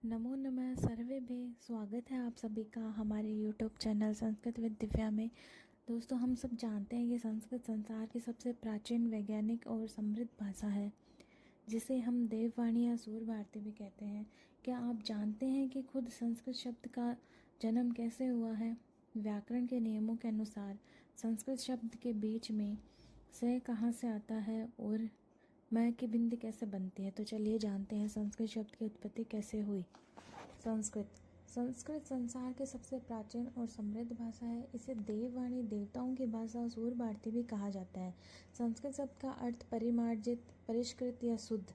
नमो नमः सर्वेभ्यः। स्वागत है आप सभी का हमारे YouTube channel Sanskrit with Divya में। दोस्तों, हम सब जानते हैं कि संस्कृत संसार की सबसे प्राचीन, वैज्ञानिक और समृद्ध भाषा है, जिसे हम देववाणी या सूर भारती भी कहते हैं। क्या आप जानते हैं कि खुद संस्कृत शब्द का जन्म कैसे हुआ है? व्याकरण के नियमों के अनुसार संस्कृत शब्द के बीच में से कहाँ से आता है और मैं की बिंदी कैसे बनती है। तो चलिए जानते हैं संस्कृत शब्द की उत्पत्ति कैसे हुई। संस्कृत संस्कृत संसार की सबसे प्राचीन और समृद्ध भाषा है। इसे देववाणी, देवताओं की भाषा, सूर भारती भी कहा जाता है। संस्कृत शब्द का अर्थ परिमार्जित, परिष्कृत या शुद्ध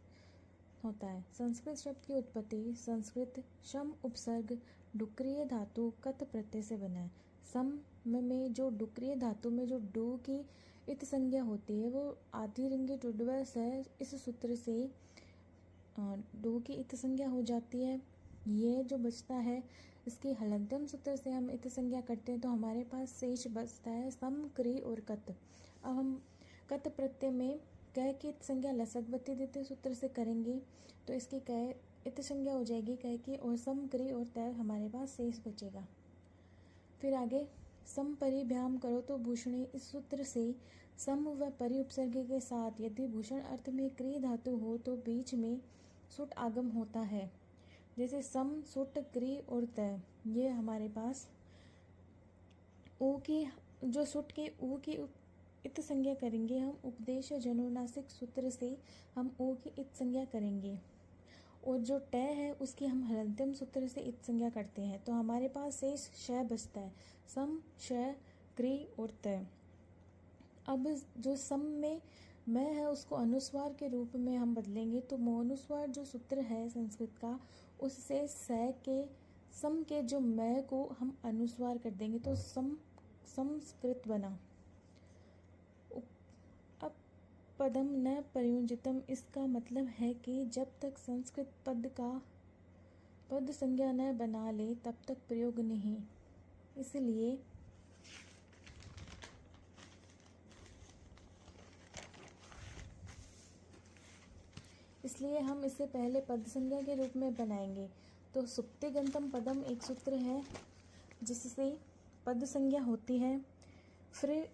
होता है। संस्कृत शब्द की उत्पत्ति संस्कृत शम उपसर्ग डुक्रिय धातु कत प्रत्यय से बना है। सम में जो डुक्रिय धातु में जो डू की इत संज्ञा होती है वो आधिरिंगी टुडवस है। इस सूत्र से डू की इत संज्ञा हो जाती है। ये जो बचता है इसकी हलंतम सूत्र से हम इत संज्ञा करते हैं तो हमारे पास शेष बचता है सम, क्री और कत। अब हम कत प्रत्यय में कै की इत संज्ञा लसकवती द्वितीय सूत्र से करेंगे तो इसकी कै इत संज्ञा हो जाएगी कै की, और सम, क्री और तय हमारे पास शेष बचेगा। फिर आगे सम परिभ्याम करो तो भूषणे, इस सूत्र से सम व परि उपसर्ग के साथ यदि भूषण अर्थ में क्री धातु हो तो बीच में सुट आगम होता है। जैसे सम, सुट, क्री और तय। ये हमारे पास ऊ की जो सुट के ऊ की इत संज्ञा करेंगे हम उपदेश जनोनासिक सूत्र से हम ऊ की इत संज्ञा करेंगे, और जो टय है उसकी हम हलंत्यम सूत्र से इत संज्ञा करते हैं तो हमारे पास शेष श बचता है। सम, श, क्री और तय। अब जो सम में मैं है उसको अनुस्वार के रूप में हम बदलेंगे तो मोनुस्वार जो सूत्र है संस्कृत का, उससे स के सम के जो मैं को हम अनुस्वार कर देंगे तो संस्कृत बना। अब पदम न प्रयुंजितम, इसका मतलब है कि जब तक संस्कृत पद का पद संज्ञा न बना ले तब तक प्रयोग नहीं। इसलिए हम इसे पहले पद संज्ञा के रूप में बनाएंगे। तो सुप्तिगंतम पदम एक सूत्र है जिससे पद संज्ञा होती है। फिर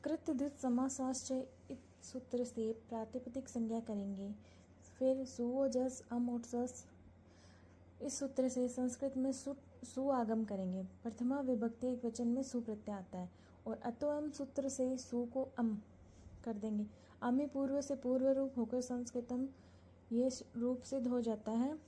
कृत धित समासाश्चय इस सूत्र से प्रातिपदिक संज्ञा करेंगे। फिर सु, जस, अम और सस, इस सूत्र से संस्कृत में सु आगम करेंगे। प्रथमा विभक्ति एक वचन में सु प्रत्यय आता है, और अतोअम सूत्र से सु को अम कर देंगे। अमी पूर्व से पूर्व रूप होकर संस्कृतम ये रूप सिद्ध हो जाता है।